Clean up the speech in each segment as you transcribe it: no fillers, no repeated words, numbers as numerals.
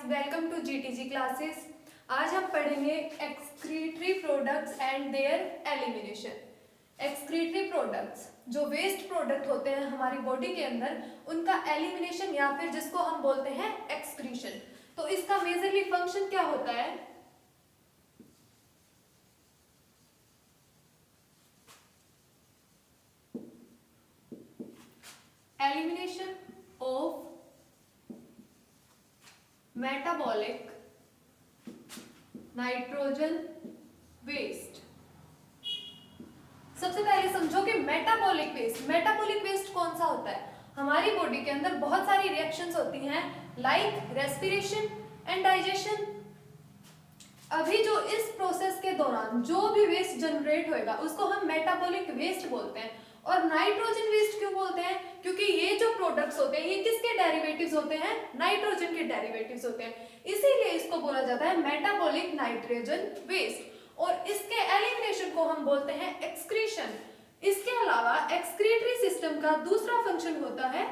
Welcome to जीटीजी classes. आज हम पढ़ेंगे excretory products and there elimination. Excretory products जो वेस्ट प्रोडक्ट होते हैं हमारी बॉडी के अंदर, उनका एलिमिनेशन या फिर जिसको हम बोलते हैं एक्सक्रीशन। तो इसका मेजरली फंक्शन क्या होता है? Elimination of metabolic nitrogen waste. सबसे पहले समझो कि मेटाबॉलिक वेस्ट कौन सा होता है? हमारी बॉडी के अंदर बहुत सारी रिएक्शंस होती हैं लाइक रेस्पिरेशन एंड डाइजेशन। अभी जो इस प्रोसेस के दौरान जो भी वेस्ट जनरेट होएगा उसको हम मेटाबॉलिक वेस्ट बोलते हैं। और नाइट्रोजन वेस्ट क्यों बोलते हैं? क्योंकि ये जो प्रोडक्ट्स होते हैं ये किसके डेरिवेटिव्स होते हैं? नाइट्रोजन के डेरिवेटिव्स होते हैं, इसीलिए इसको बोला जाता है मेटाबॉलिक नाइट्रोजन वेस्ट। और इसके एलिमिनेशन को हम बोलते हैं एक्सक्रीशन। इसके अलावा एक्सक्रीटरी सिस्टम का दूसरा फंक्शन होता है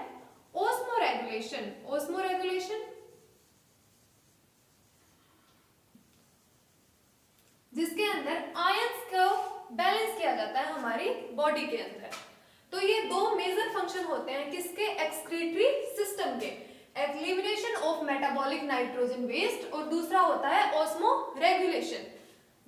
ऑस्मोरेगुलेशन। ऑस्मोरेगुलेशन जिसके अंदर आयंस को बैलेंस किया जाता है हमारी बॉडी के अंदर। तो ये दो मेजर फंक्शन होते हैं किसके? एक्सक्रीटरी सिस्टम के। Elimination of metabolic nitrogen waste और दूसरा होता है ऑस्मो रेगुलेशन,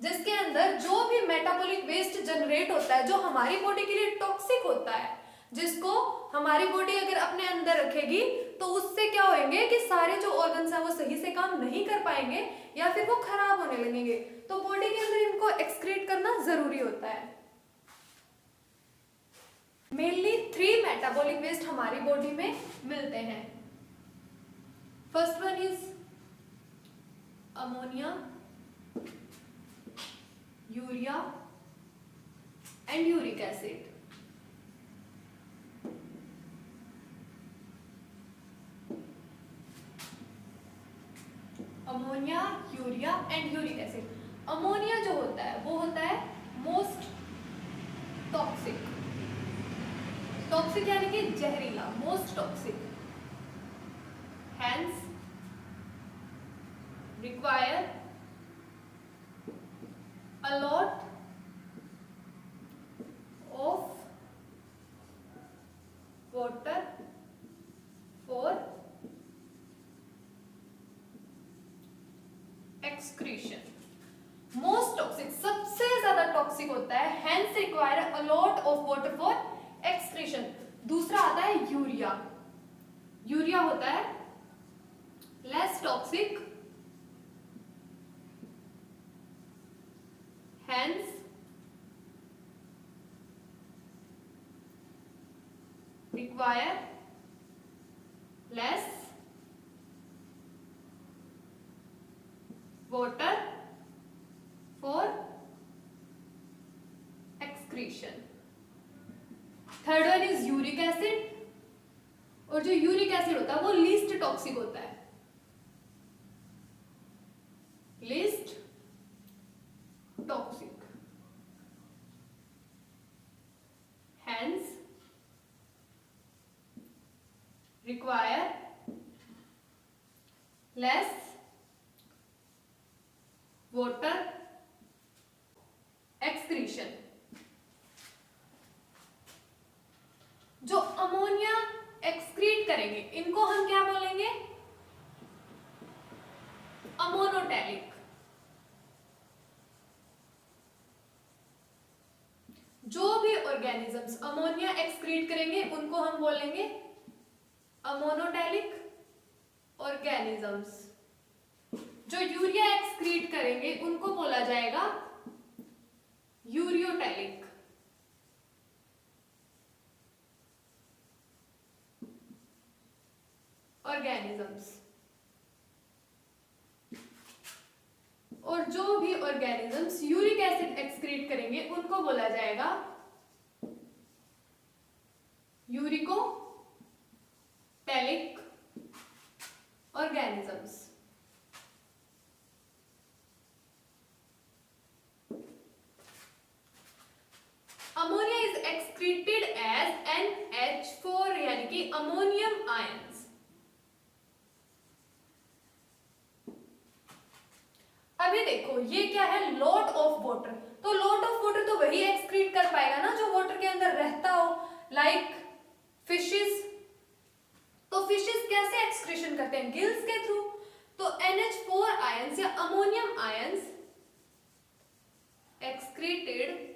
जिसके अंदर जो भी मेटाबॉलिक वेस्ट जनरेट होता है जो हमारी बॉडी के लिए टॉक्सिक होता है, जिसको हमारी बॉडी अगर अपने अंदर रखेगी तो उससे क्या होंगे कि सारे जो ऑर्गन्स हैं वो सही से काम नहीं कर पाएंगे या फिर वो खराब होने लगेंगे। तो बॉडी के अंदर इनको एक्सक्रीट करना जरूरी होता है। मेनली 3 मेटाबॉलिक वेस्ट हमारी बॉडी में मिलते हैं। First one is ammonia, urea and uric acid. Ammonia, urea and uric acid. Ammonia जो होता है वो होता है मोस्ट टॉक्सिक। टॉक्सिक यानी कि जहरीला, most toxic. Hence require a lot of water for excretion। Most toxic सबसे ज्यादा टॉक्सिक होता है, hence require a lot of water for excretion। दूसरा आता है यूरिया। यूरिया होता है less toxic, hence require less water for excretion। Third one is uric acid. और जो यूरिक एसिड होता है वो लीस्ट टॉक्सिक होता है, least toxic, hence require less water excretion। जो अमोनिया एक्सक्रीट करेंगे इनको हम क्या बोलेंगे? अमोनोटैलिक। जो भी ऑर्गेनिजम्स अमोनिया एक्सक्रीट करेंगे उनको हम बोलेंगे अमोनोटैलिक ऑर्गेनिजम्स। जो यूरिया एक्सक्रीट करेंगे उनको बोला जाएगा यूरियोटैलिक। ऑर्गेनिजम्स। और जो भी ऑर्गेनिजम्स यूरिक एसिड एक्सक्रीट करेंगे उनको बोला जाएगा uricotelic organisms. Ammonia is excreted as NH4 यानी कि अमोनियम आयंस। देखो ये क्या है, लॉट ऑफ वाटर। तो लॉट ऑफ वाटर तो वही एक्सक्रीट कर पाएगा ना जो वाटर के अंदर रहता हो, लाइक फिशेस। तो फिशेस कैसे एक्सक्रीशन करते हैं, गिल्स के थ्रू। तो NH4 आयंस या ammonium ions excreted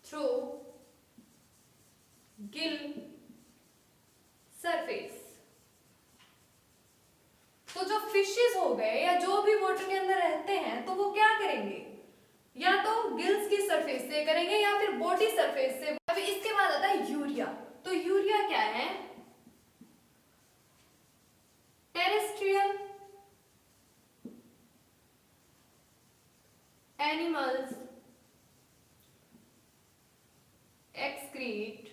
through Gill surface. तो जो फिशेस हो गए या जो भी वाटर के अंदर रहते हैं तो वो क्या करेंगे, या तो गिल्स की सरफेस से करेंगे या फिर बॉडी सरफेस से। अभी इसके बाद आता है यूरिया। तो यूरिया क्या है, terrestrial animals excrete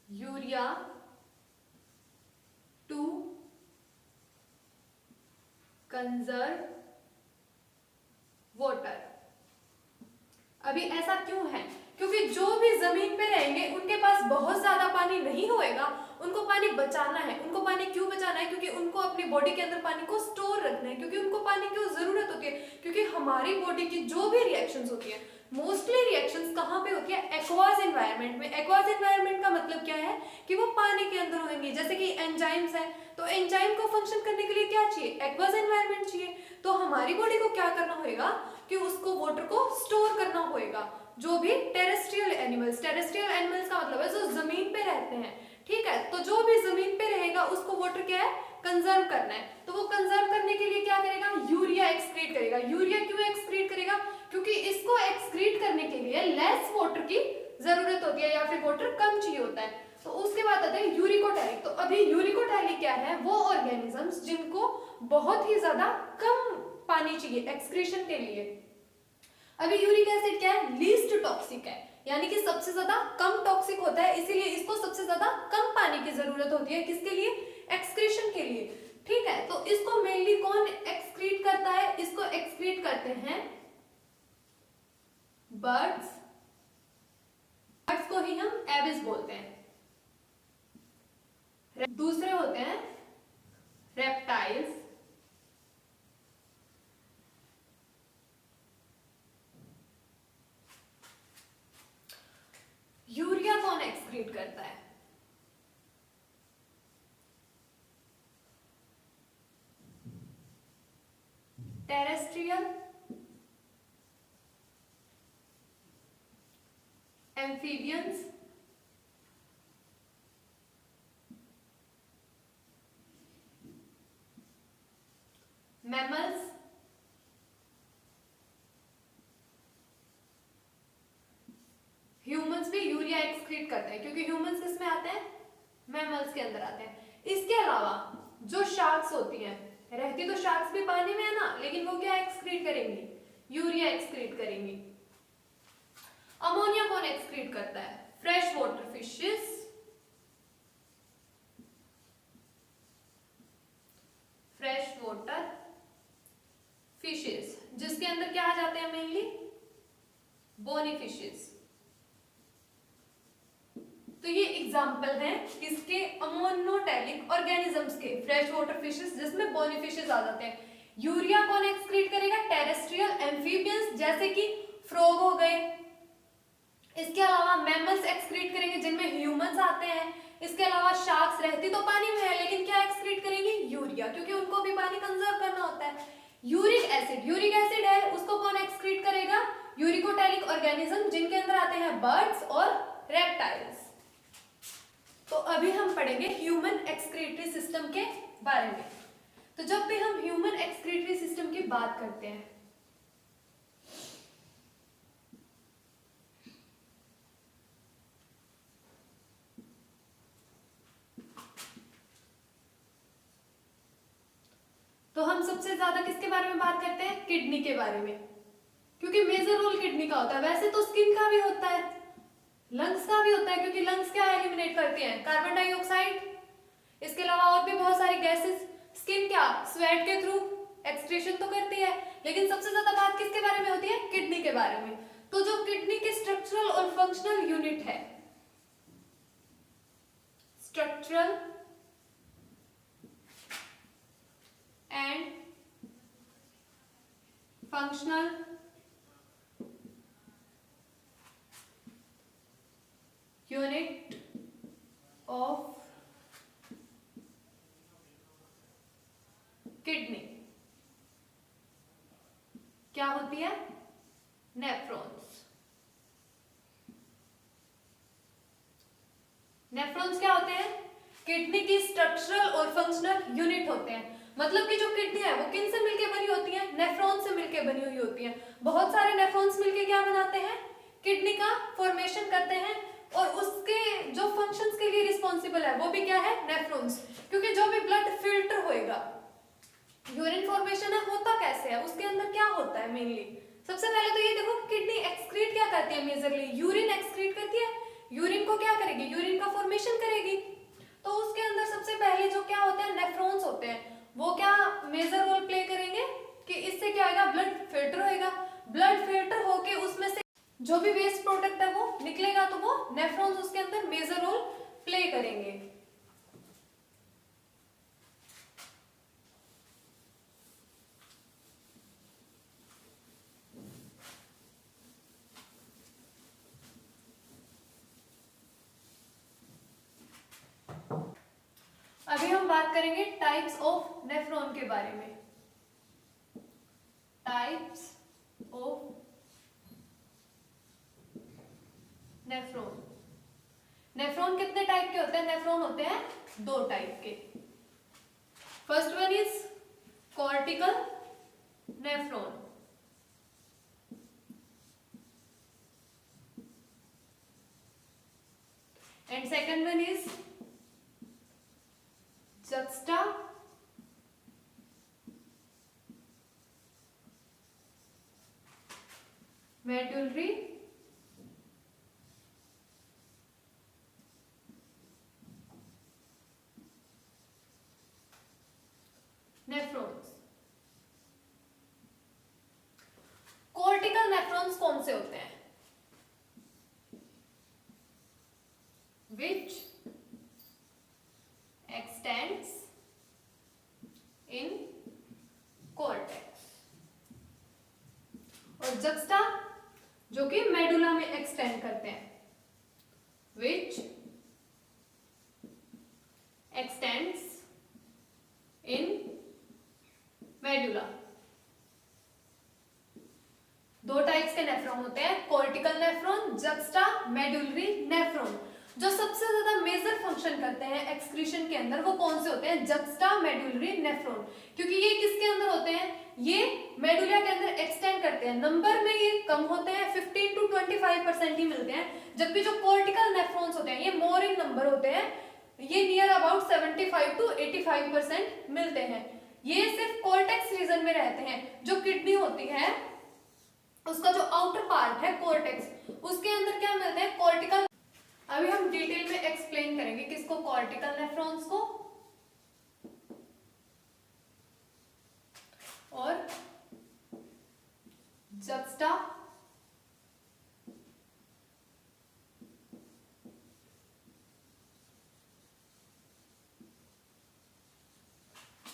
urea to conserve water। अभी ऐसा क्यों है, क्योंकि जो भी जमीन पे रहेंगे उनके पास बहुत ज्यादा पानी नहीं होएगा, उनको पानी बचाना है। उनको पानी क्यों बचाना है, क्योंकि उनको अपनी बॉडी के अंदर पानी को स्टोर रखना है, क्योंकि उनको पानी की जरूरत होती है। क्योंकि हमारी बॉडी की जो भी रिएक्शंस होती है, मोस्टली रिएक्शंस कहाँ पे होती है, एक्वास एनवायरनमेंट में। एक्वास एनवायरनमेंट का मतलब क्या है कि वो पानी के अंदर होंगी। जैसे कि एंजाइम्स है, तो एंजाइम को फंक्शन करने के लिए क्या चाहिए, एक्वास एनवायरनमेंट चाहिए। तो हमारी बॉडी को क्या करना होगा कि उसको वाटर को स्टोर करना होगा। जो भी टेरेस्ट्रियल एनिमल्स का मतलब है जो जमीन पे रहते हैं, ठीक है। तो जो भी जमीन पे रहेगा उसको वाटर क्या है, कंजर्व करना है। तो वो कंजर्व करने के लिए क्या करेगा, यूरिया एक्सक्रीट करेगा। यूरिया क्यों एक्सक्रीट करेगा, क्योंकि इसको एक्सक्रीट करने के लिए लेस वाटर की जरूरत होती है या फिर वाटर कम चाहिए होता है। तो उसके बाद आता है यूरिकोटैलिक। तो अभी यूरिकोटैलिक क्या है, वो ऑर्गेनिजम्स जिनको बहुत ही ज्यादा कम पानी चाहिए एक्सक्रीशन के लिए। अभी यूरिक एसिड क्या है, लीस्ट टॉक्सिक है, यानी कि सबसे ज्यादा कम टॉक्सिक होता है, इसीलिए इसको सबसे ज्यादा कम पानी की जरूरत होती है। किसके लिए, एक्सक्रीशन के लिए, ठीक है। तो इसको मेनली कौन एक्सक्रीट करता है, इसको एक्सक्रीट करते हैं बर्ड्स। बर्ड्स को ही हम एविस बोलते हैं। दूसरे होते हैं रेप्टाइल्स, यूरिया कौन एक्सक्रीट करता है, टेरेस्ट्रियल एम्फीबियंस, मैमल्स, ह्यूमंस भी यूरिया एक्सक्रीट करते हैं, क्योंकि ह्यूमंस किसमें आते हैं, मैमल्स के अंदर आते हैं। इसके अलावा जो शार्क्स होती हैं, रहती तो शार्क्स भी पानी में है ना, लेकिन वो क्या एक्सक्रीट करेंगी, यूरिया एक्सक्रीट करेंगी। अमोनिया कौन एक्सक्रीट करता है, fresh water fishes, fresh water fishes, जिसके अंदर क्या आ जाते हैं मेनली, बोनी फिशेस। तो ये एग्जांपल है किसके, अमोनोटैलिक ऑर्गेनिजम्स के, फ्रेश वाटर फिशेस जिसमें बोनी फिशेस आ जाते हैं। यूरिया कौन एक्सक्रीट करेगा, टेरेस्ट्रियल एम्फीबियंस जैसे कि फ्रॉग हो गए। इसके अलावा मैमल्स एक्सक्रीट करेंगे जिनमें ह्यूमंस आते हैं। इसके अलावा शार्क्स रहती तो पानी में है, लेकिन क्या एक्सक्रीट करेंगी, यूरिया, क्योंकि उनको भी पानी कंजर्व करना होता है। यूरिक एसिड है, उसको कौन एक्सक्रीट करेगा, यूरिकोटैलिक ऑर्गेनिज्म जिनके अंदर आते हैं बर्ड्स और रेप्टाइल्स। तो अभी हम पढ़ेंगे ह्यूमन एक्सक्रीटरी सिस्टम के बारे में। तो जब भी हम ह्यूमन एक्सक्रीटरी सिस्टम की बात करते हैं, तो हम सबसे ज्यादा किसके बारे में बात करते हैं, किडनी के बारे में, क्योंकि मेजर रोल किडनी का होता है। वैसे तो स्किन का भी होता है, लंग्स का भी होता है, क्योंकि लंग्स क्या एलिमिनेट करते हैं, कार्बन डाइऑक्साइड। इसके अलावा और भी बहुत सारी गैसेस। स्किन क्या, स्वेट के थ्रू एक्सक्रीशन तो करती है, लेकिन सबसे ज्यादा बात किसके बारे में होती है, किडनी के बारे में। तो जो किडनी की स्ट्रक्चरल और फंक्शनल यूनिट है, structural and functional unit of kidney क्या होती है? नेफ्रॉन्स। नेफ्रॉन्स क्या होते हैं? किडनी की स्ट्रक्चरल और फंक्शनल यूनिट होते हैं। मतलब कि जो किडनी है वो किन से मिलके बनी होती है? नेफ्रॉन से मिलके बनी हुई होती है। बहुत सारे नेफ्रॉन्स मिलके क्या बनाते हैं? किडनी का फॉर्मेशन करते हैं और उसके जो फंक्शंस के लिए रिस्पॉन्सिबल है वो भी क्या है? नेफ्रॉन्स। क्योंकि जो भी ब्लड फिल्टर होएगा, यूरिन फॉर्मेशन है, होता कैसे है, उसके अंदर क्या होता है मेनली? सबसे पहले तो ये देखो किडनी एक्सक्रीट क्या करती है? मेजरली यूरिन एक्सक्रीट करती है। यूरिन को क्या करेगी? यूरिन का फॉर्मेशन करेगी। तो उसके अंदर सबसे पहले जो क्या होते हैं? नेफ्रॉन्स होते हैं। वो क्या मेजर रोल प्ले करेंगे कि इससे क्या होगा? ब्लड फिल्टर होएगा। ब्लड फिल्टर होके उसमें से जो भी वेस्ट प्रोडक्ट है वो निकलेगा, तो वो नेफ्रॉन्स उसके अंदर मेजर रोल प्ले करेंगे। अभी हम बात करेंगे टाइप्स ऑफ नेफ्रॉन के बारे में। Types of nephron. नेफ्रॉन कितने टाइप के होते हैं? नेफ्रॉन होते हैं 2 टाइप के। First one is cortical nephron and second one is juxta medullary nephrons. Cortical nephrons कौन से होते हैं? which extends in cortex और जक्स्टा जो कि मेडुला में एक्सटेंड करते हैं। which extends in medulla। 2 types के नेफ्रॉन होते हैं, cortical nephron, juxta medullary nephron. जो सबसे ज्यादा मेजर फंक्शन करते हैं एक्सक्रीशन के अंदर वो कौन से होते हैं? Juxta medullary nephron. क्योंकि ये किसके अंदर होते हैं? ये मेडुला के अंदर एक्सटेंड करते हैं। नंबर में ये कम होते हैं, 15 to 25% ही मिलते हैं। जबकि जो कॉर्टिकल नेफ्रॉन्स होते हैं ये मोर इन नंबर होते हैं, ये नियर अबाउट 75 to 85% मिलते हैं। ये सिर्फ कॉर्टेक्स रीजन में रहते हैं। जो किडनी होती है उसका जो आउटर पार्ट है कॉर्टेक्स, उसके अंदर क्या मिलते हैं? कॉर्टिकल। अभी हम डिटेल में एक्सप्लेन करेंगे किसको? कॉर्टिकल नेफ्रॉन्स को और जक्स्टा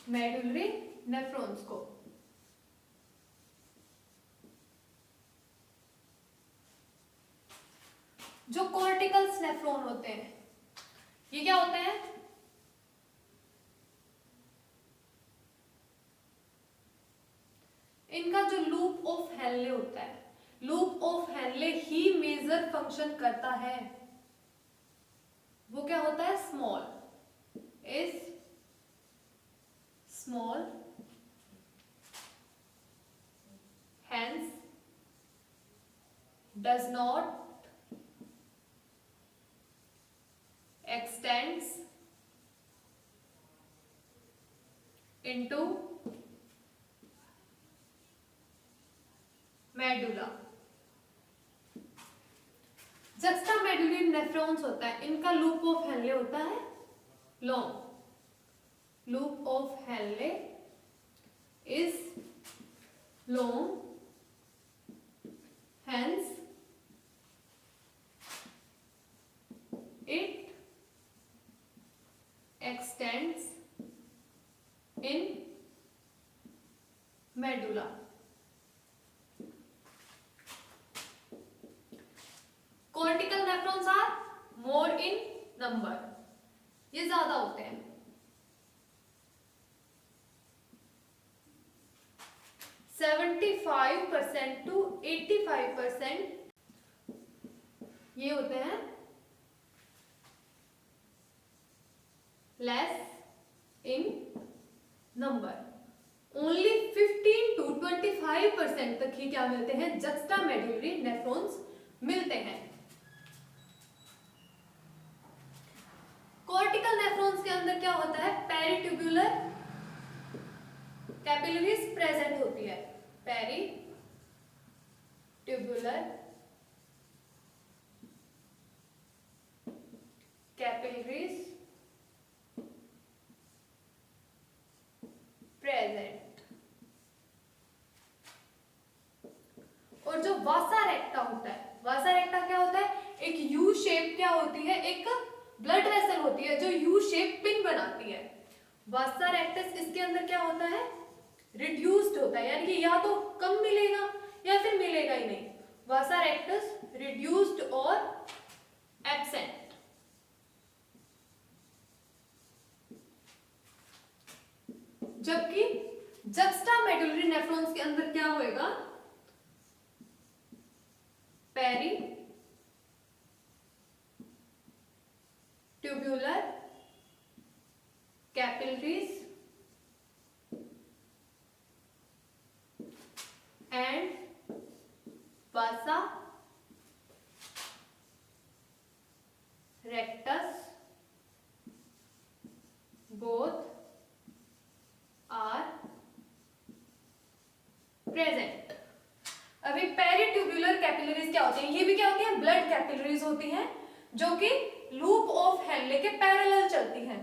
मेडुलरी नेफ्रॉन्स को। जो कॉर्टिकल्स नेफ्रॉन होते हैं ये क्या होते हैं? इनका जो लूप ऑफ हेनले होता है, लूप ऑफ हेनले ही मेजर फंक्शन करता है। वो क्या होता है? Small is small hence does not extends into medulla। Juxtamedullary nephrons होता है, इनका लूप ऑफ हेनले होता है long. Loop of Henle is long, hence it extends in medulla. Cortical nephrons are more in number, ये ज्यादा होते हैं. 75% to 85% ये होते हैं less in number. Only 15 to 25% तक ही क्या मिलते हैं, जक्स्टामेडुलरी नेफ्रॉन्स मिलते हैं. कॉर्टिकल नेफ्रॉन्स के अंदर क्या होता है, पेरिट्यूब्युलर कैपिलरीज प्रेजेंट होती है. पेरिट्यूब्युलर कैपिलरीज प्रेजेंट. और जो वासा रेक्टा होता है, वासा रेक्टा क्या होता है, एक यू शेप क्या होती है, एक ब्लड वेसल होती है जो यू शेप पिन बनाती है. वासा रेक्टस इसके अंदर क्या होता है, रिड्यूस्ड होता है, यानी कि या तो कम मिलेगा या फिर मिलेगा ही नहीं. वासा रेक्टस रिड्यूस्ड और एब्सेंट. जबकि जक्स्टामेडुलरी नेफ्रॉन्स के अंदर क्या होएगा, पेरिट्यूब्युलर capillaries and vasa rectus both are present. अभी पेरिट्यूब्युलर कैपिलरीज क्या होती हैं, ये भी क्या होती हैं, ब्लड कैपिलरीज होती हैं जो कि लूप ऑफ हेनले के पैरेलल चलती हैं.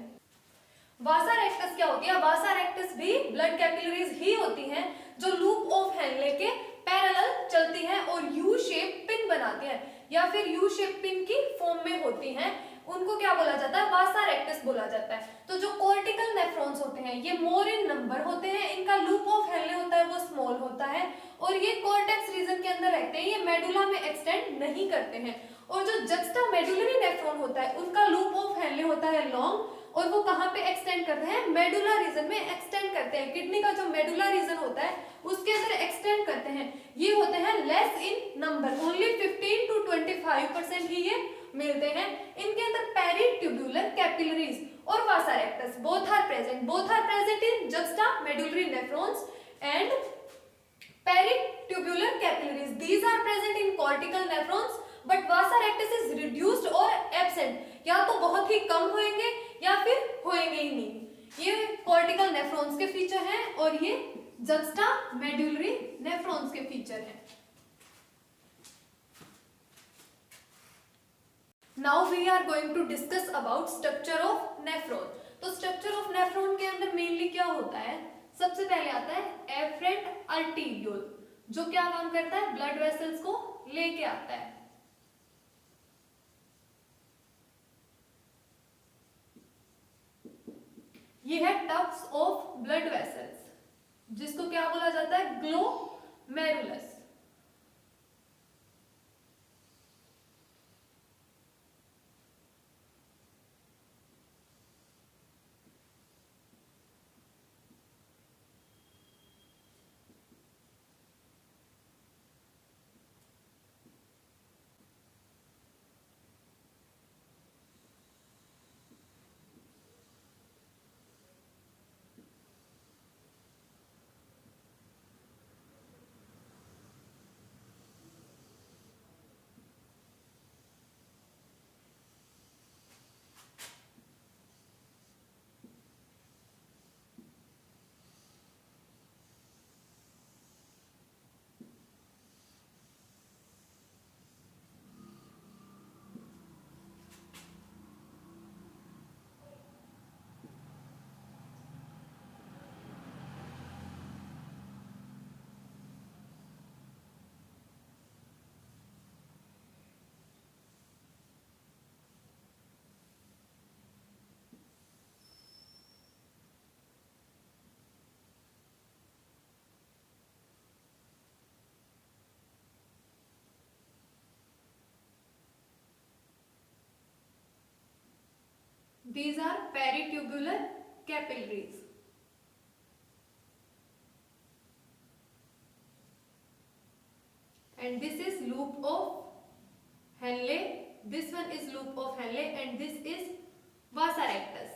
वासा रेक्टस क्या होती है, वासा रेक्टस भी ब्लड कैपिलरीज ही होती हैं जो लूप ऑफ हेनले के पैरेलल चलती हैं और यू शेप पिन बनाती हैं या फिर यू शेप पिन की फॉर्म में होती हैं. उनको क्या बोला जाता है, वासा रेक्टस बोला जाता है. तो जो कॉर्टिकल नेफ्रॉन्स होते हैं ये मोर इन नंबर होते हैं, इनका लूप ऑफ हेनले होता है वो स्मॉल होता है और ये कॉर्टेक्स रीजन के अंदर रहते हैं, ये मेडुला में एक्सटेंड नहीं करते हैं. और जो जक्स्टामेडुलरी नेफ्रॉन होता है उनका लूप ऑफ हेनले होता है लॉन्ग और वो कहां पे एक्सटेंड करते हैं, मेडुला रीजन में एक्सटेंड करते हैं. किडनी का जो मेडुला रीजन होता है उसके अंदर एक्सटेंड करते हैं. ये होते हैं less in number, only 15 to 25% ही ये मिलते हैं. इनके अंदर पेरिट्यूब्युलर कैपिलरीज और vasa rectus both are present in juxtamedullary nephrons and peritubular capillaries. These are present in cortical nephrons but vasa rectus is reduced और एब्सेंट, या तो बहुत ही कम होंगे या फिर होंगे ही नहीं. ये कॉर्टिकल नेफ्रॉन्स के फीचर हैं और ये जक्स्टामेडुलरी नेफ्रॉन्स के फीचर हैं. Now we are going to discuss about structure of nephron. तो स्ट्रक्चर ऑफ नेफ्रॉन के अंदर मेनली क्या होता है, सबसे पहले आता है एफरेंट आर्टेरियोल जो क्या काम करता है, ब्लड वेसल्स को लेके आता है. ये है टफ्स ऑफ ब्लड वेसल्स जिसको क्या बोला जाता है, glomerulus. These are peritubular capillaries. And this is loop of Henle. This one is loop of Henle and this is vasa rectus.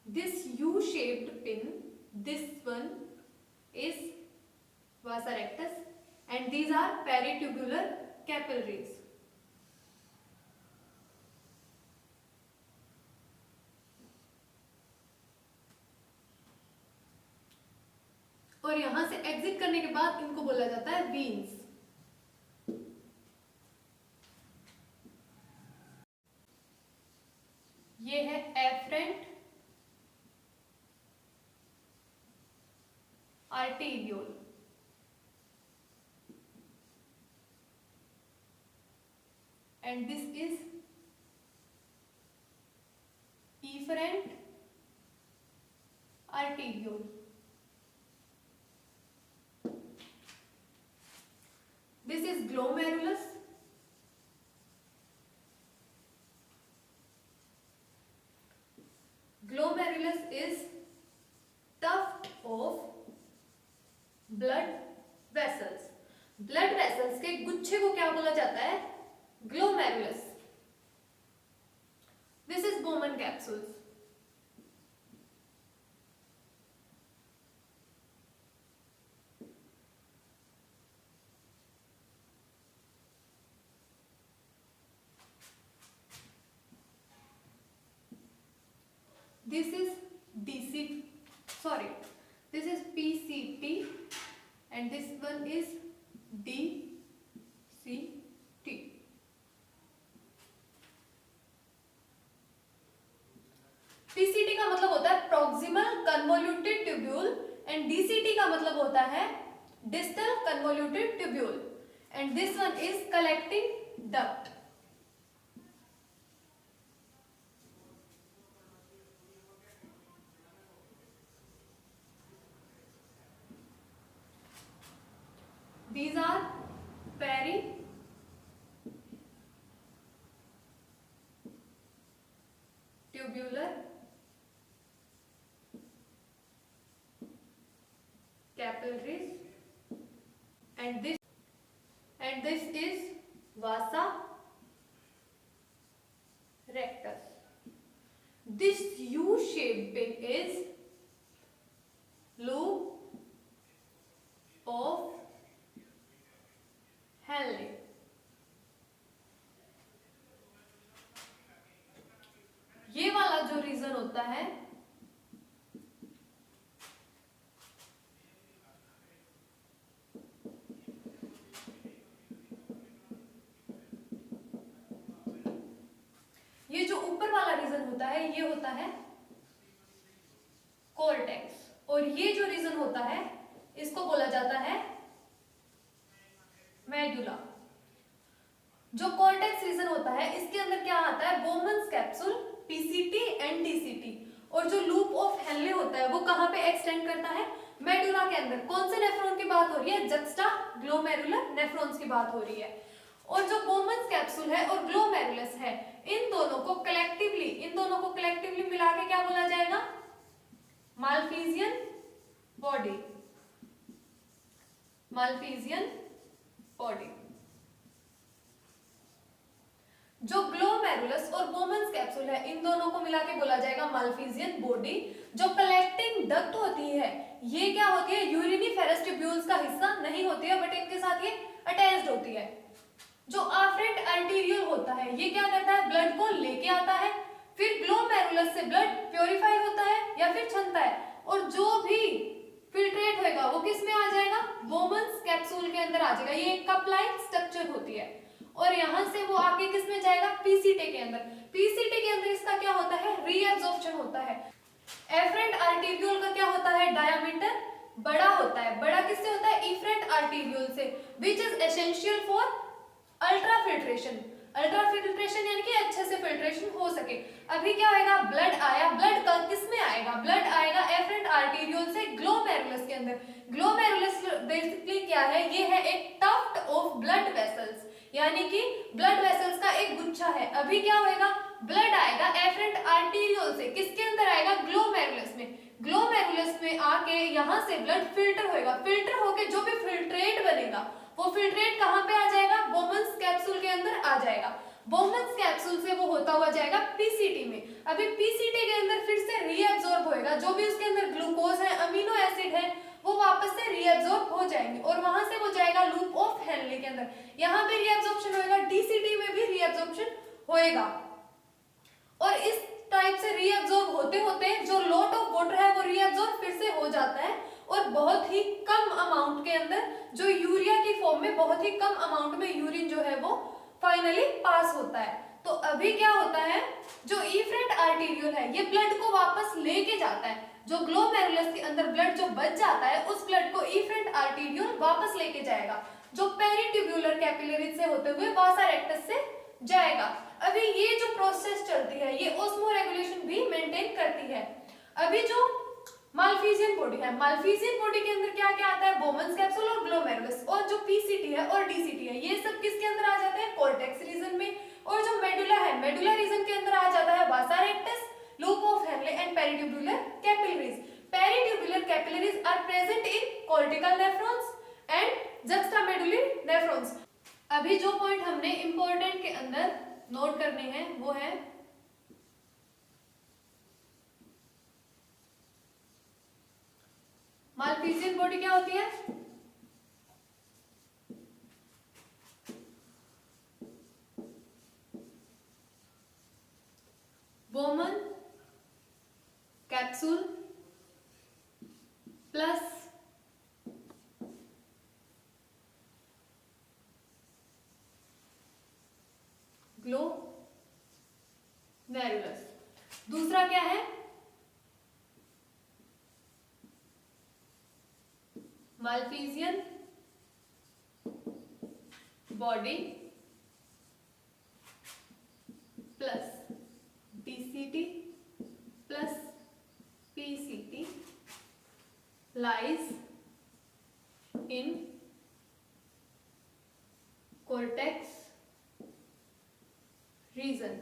This U-shaped pin, this one is vasa rectus and these are peritubular capillaries. और यहां से exit करने के बाद इनको बोला जाता है वीन्स. ये है afferent arteriole. And this is efferent arteriole. This is glomerulus. Glomerulus is tuft of blood vessels. Blood vessels के गुच्छे को क्या बोला जाता है? Glomerulus. This is Bowman capsules. This is this is PCT and this one is DCT. PCT का मतलब होता है proximal convoluted tubule and DCT का मतलब होता है distal convoluted tubule and this one is collecting duct. These are peritubular capillaries and this is vasa rectus. This U-shaped pin is loop of Henle. ये वाला जो रीजन होता है ये जो ऊपर वाला रीजन होता है ये होता है कॉर्टेक्स और ये जो रीजन होता है इसको बोला जाता है मेडुला. जो कॉर्टेक्स रीजन होता है इसके अंदर क्या आता है? Bowman's capsule, PCT and DCT. और जो लूप ऑफ हेनले होता है वो कहां पे एक्सटेंड करता है? मेडुला के अंदर. कौन से नेफ्रॉन की बात हो रही है? जक्स्टा ग्लोमेरुलर नेफ्रॉन्स की बात हो रही है. और जो बोमन्स कैप्सूल है और ग्लोमेरुलस है इन दोनों को कलेक्टिवली मिला के क्या बोला जाएगा? Malpighian body. Malpighian body. जो ग्लोमेरुलस और बोमन्स कैप्सूल है इन दोनों को मिला के बोला जाएगा मालफिजियन बॉडी. जो कलेक्टिंग डक्ट होती है ये क्या होती है? यूरिनिफेरस ट्यूब्यूल्स का हिस्सा नहीं होती है बट इनके साथ ये अटैच्ड होती है. जो आफ्रेंट आर्टेरियल होता है ये क्या करता है? ब्लड को लेके आता है. फिर ग्लोमेरुलस से ब्लड प्योरीफाई होता है या फिर छनता है और जो भी फिल्ट्रेट होएगा वो किस में आ जाएगा? बोमन्स कैप्सूल के अंदर आ जाएगा. ये एक कप लाइक स्ट्रक्चर होती है और यहां से वो आके किस में जाएगा? पीसीटी के अंदर. पीसीटी के अंदर इसका क्या होता है? रीअब्जॉर्प्शन होता है. एफरेंट आर्टेरियोल का क्या होता है? डायामीटर बड़ा होता है. बड़ा किससे होता है? एफरेंट आर्टेरियोल से, which is essential for ultra filtration. Ultra filtration यानी कि अच्छे से फिल्ट्रेशन हो सके. अभी क्या होगा? ब्लड आया. ब्लड किस में आएगा? ब्लड आएगा एफरेंट आर्टीरियोल से ग्लोमेरुलस के अंदर। ग्लोमेरुलस बेसिकली क्या है, ये है एक टफ्ट ऑफ ब्लड वेसल्स, यानी कि ब्लड वेसल्स का एक गुच्छा है। अभी क्या होएगा, ब्लड आएगा एफरेंट आर्टीरियोल से, किसके अंदर आएगा, ग्लोमेरुलस में। ग्लोमेरुलस में आके यहाँ से ब्लड फिल्टर होएगा, फिल्टर होके जो भी फिल्ट्रेट बनेगा वो फिल्ट्रेट कहाँ पे आ जाएगा, बोमन्स कैप्सूल के अंदर आ जाएगा। बोमन्स कैप्सूल से वो होता हुआ जाएगा पीसीटी में। अभी पीसीटी के अंदर फिर से रीअब्सॉर्ब होएगा, जो भी उसके अंदर ग्लूकोज है, अमीनो एसिड है, वो वापस से रीअब्सॉर्ब हो जाएंगे और वहां से वो जाएगा लूप ऑफ हेनले के अंदर। यहाँ पे रीअब्सॉर्प्शन होएगा, डीसीटी में भी रीअब्सॉर्प्शन होएगा और इस टाइप से रीअब्सॉर्ब होते होते जो लॉट ऑफ वाटर है वो रीअब्सॉर्ब फिर से हो जाता है और बहुत ही कम अमाउंट के अंदर, जो यूरिया की फॉर्म में बहुत ही कम अमाउंट में यूरिन जो है वो फाइनली पास होता है। तो अभी क्या होता है, जो इफरेंट आर्टीरियोल है ये ब्लड को वापस लेके जाता है, जो ग्लोमेरुलस के अंदर ब्लड जो बच जाता है उस ब्लड को इफरेंट आर्टीरियोल वापस लेके जाएगा, जो पेरिट्यूब्यूलर कैपिलरीज से होते हुए वासा रेक्टस से जाएगा। अभी ये जो प्रोसेस चलती है ये ऑस्मो रेगुलेशन भी मेंटेन करती है। अभी जो मालफिजियन बॉडी है, मालफिजियन बॉडी के अंदर क्या क्या आता है, बोमन्स कैप्सूल और ग्लोमेरुलस, और जो पीसीटी है और डीसीटी है ये सब किसके अंदर आ जाते हैं, कॉर्टेक्स रीजन में। और जो मेडुला है, मेडुला रीजन के अंदर आ जाता है vasa rectus, loop of Henle and peritubular capillaries. Peritubular capillaries are present in cortical nephrons and juxtamedullary nephrons. अभी जो पॉइंट हमने इंपॉर्टेंट के अंदर नोट करने हैं वो है मालफिजियन बॉडी क्या होती है, बोमन कैप्सूल प्लस ग्लोमेरुलस। दूसरा क्या है, Malpighian body plus DCT plus PCT lies in cortex region।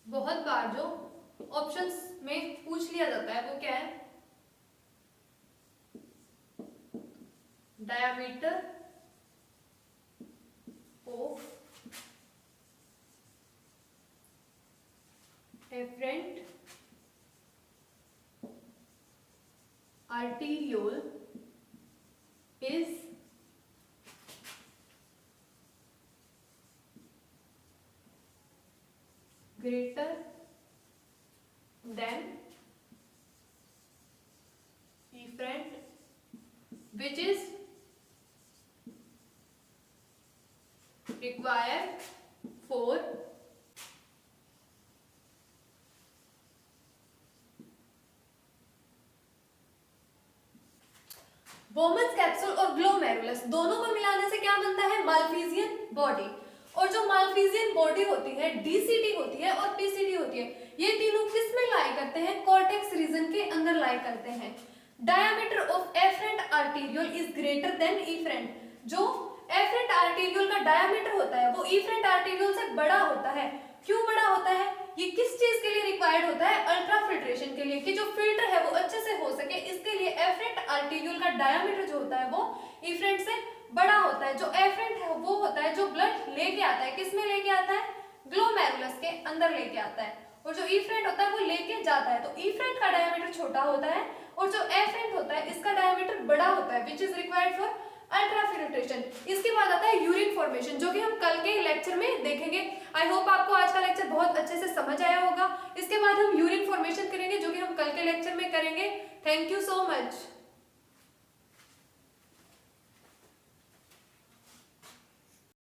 बहुत बार जो ऑप्शंस में पूछ लिया जाता है वो क्या है, diameter of afferent arteriole is greater than efferent, which is required for Bowman's capsule और ग्लोमेरुलस दोनों को मिलाने से क्या बनता है, मालफिजियन बॉडी। और जो मालफिजियन बॉडी होती है, डीसीटी होती है और पीसीटी होती है, ये तीनों किस में लाई करते हैं, कॉर्टेक्स रीजन के अंदर लाई करते हैं। Diameter of afferent arteriole is greater than efferent. जो एफरेंट आर्टीरियोल का डायमीटर होता है वो इफरेंट आर्टीरियोल से बड़ा होता है। क्यों बड़ा होता है, ये किस चीज के लिए रिक्वायर्ड होता है, अल्ट्रा फिल्ट्रेशन के लिए, कि जो फिल्टर है वो अच्छे से हो सके, इसके लिए एफरेंट आर्टीरियोल का डायमीटर जो होता है वो इफरेंट से बड़ा होता है। जो एफरेंट है वो होता है जो ब्लड लेके आता है, किस में लेके आता है, ग्लोमेरुलस के अंदर लेके आता है, और जो इफरेंट होता है वो लेके जाता है। तो इफरेंट का डायमीटर छोटा होता है और जो एफरेंट होता है इसका डायमीटर बड़ा होता है, which is required for ultra filtration. इसके बाद आता है यूरिन फॉर्मेशन, जो कि हम कल के लेक्चर में देखेंगे। आई होप आपको आज का लेक्चर बहुत अच्छे से समझ आया होगा। इसके बाद हम यूरिन फॉर्मेशन करेंगे जो कि हम कल के लेक्चर में करेंगे। Thank you so much.